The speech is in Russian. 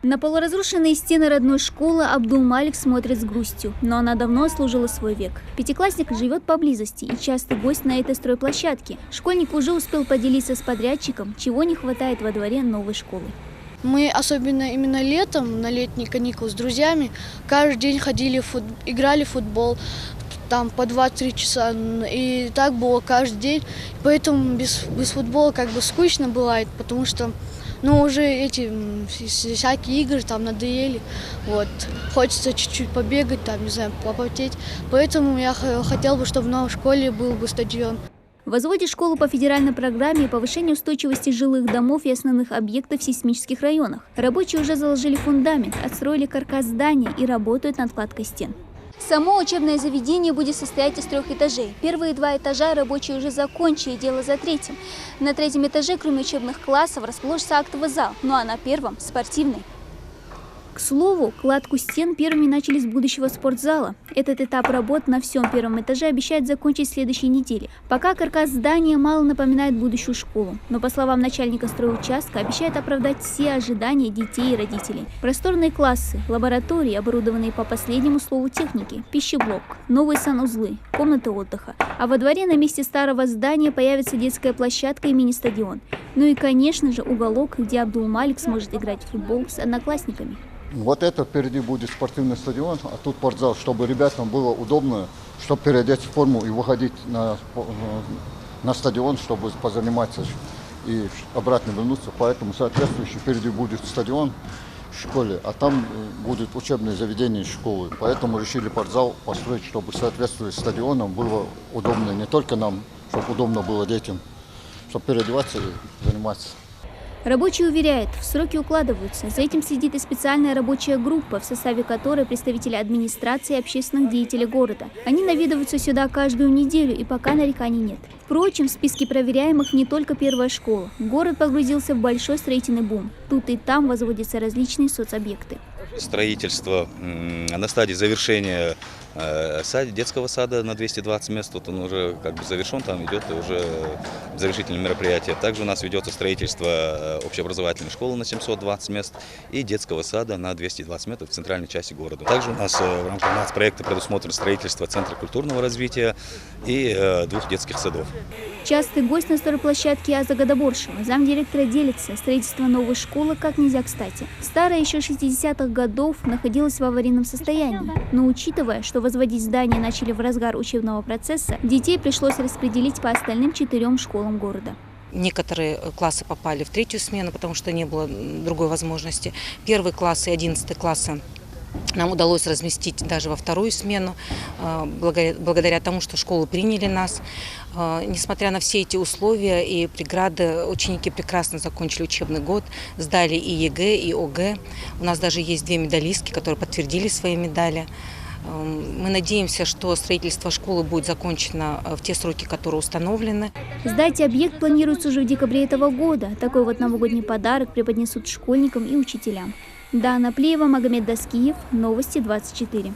На полуразрушенные стены родной школы Абдул-Малик смотрит с грустью, но она давно служила свой век. Пятиклассник живет поблизости и частый гость на этой стройплощадке. Школьник уже успел поделиться с подрядчиком, чего не хватает во дворе новой школы. Мы, особенно именно летом, на летние каникулы с друзьями, каждый день ходили, играли в футбол, там по 2-3 часа, и так было каждый день. Поэтому без футбола как бы скучно бывает, потому что уже эти всякие игры там надоели. Вот. Хочется чуть-чуть побегать, там, не знаю, попотеть. Поэтому я хотел бы, чтобы в новой школе был бы стадион. Возводит школу по федеральной программе повышения устойчивости жилых домов и основных объектов в сейсмических районах. Рабочие уже заложили фундамент, отстроили каркас здания и работают над кладкой стен. Само учебное заведение будет состоять из 3 этажей. Первые 2 этажа рабочие уже закончили, дело за третьим. На 3-м этаже, кроме учебных классов, расположится актовый зал, ну а на 1-м – спортивный. К слову, кладку стен первыми начали с будущего спортзала. Этот этап работ на всем 1-м этаже обещают закончить в следующей неделе. Пока каркас здания мало напоминает будущую школу, но, по словам начальника стройучастка, обещает оправдать все ожидания детей и родителей. Просторные классы, лаборатории, оборудованные по последнему слову техники, пищеблок, новые санузлы, комнаты отдыха. А во дворе на месте старого здания появится детская площадка и мини-стадион. Ну и, конечно же, уголок, где Абдул-Малик сможет играть в футбол с одноклассниками. Вот это впереди будет спортивный стадион, а тут спортзал, чтобы ребятам было удобно, чтобы переодеться в форму и выходить на стадион, чтобы позаниматься и обратно вернуться. Поэтому соответствующий впереди будет стадион в школе, а там будет учебное заведение школы. Поэтому решили спортзал построить, чтобы соответствовать стадионам было удобно не только нам, чтобы удобно было детям, чтобы переодеваться и заниматься. Рабочие уверяют, в сроки укладываются. За этим следит и специальная рабочая группа, в составе которой представители администрации и общественных деятелей города. Они наведываются сюда каждую неделю, и пока нареканий нет. Впрочем, в списке проверяемых не только первая школа. Город погрузился в большой строительный бум. Тут и там возводятся различные соцобъекты. Строительство на стадии завершения детского сада на 220 мест. Вот он уже завершен, там идет уже завершительное мероприятие. Также у нас ведется строительство общеобразовательной школы на 720 мест и детского сада на 220 метров в центральной части города. Также у нас в рамках нацпроекта предусмотрено строительство центра культурного развития и 2 детских садов. Частый гость на стройплощадке Аза Гадаборшева, замдиректора, делится: строительство новой школы как нельзя кстати. Старая еще 60-х годов находилась в аварийном состоянии, но учитывая, что возводить здание начали в разгар учебного процесса, детей пришлось распределить по остальным 4 школам города. Некоторые классы попали в 3-ю смену, потому что не было другой возможности. 1 класс и 11 классы нам удалось разместить даже во 2-ю смену, благодаря тому, что школы приняли нас. Несмотря на все эти условия и преграды, ученики прекрасно закончили учебный год, сдали и ЕГЭ, и ОГЭ. У нас даже есть 2 медалистки, которые подтвердили свои медали. Мы надеемся, что строительство школы будет закончено в те сроки, которые установлены. Сдать объект планируется уже в декабре этого года. Такой вот новогодний подарок преподнесут школьникам и учителям. Дана Плеева, Магомед Даскиев, Новости 24.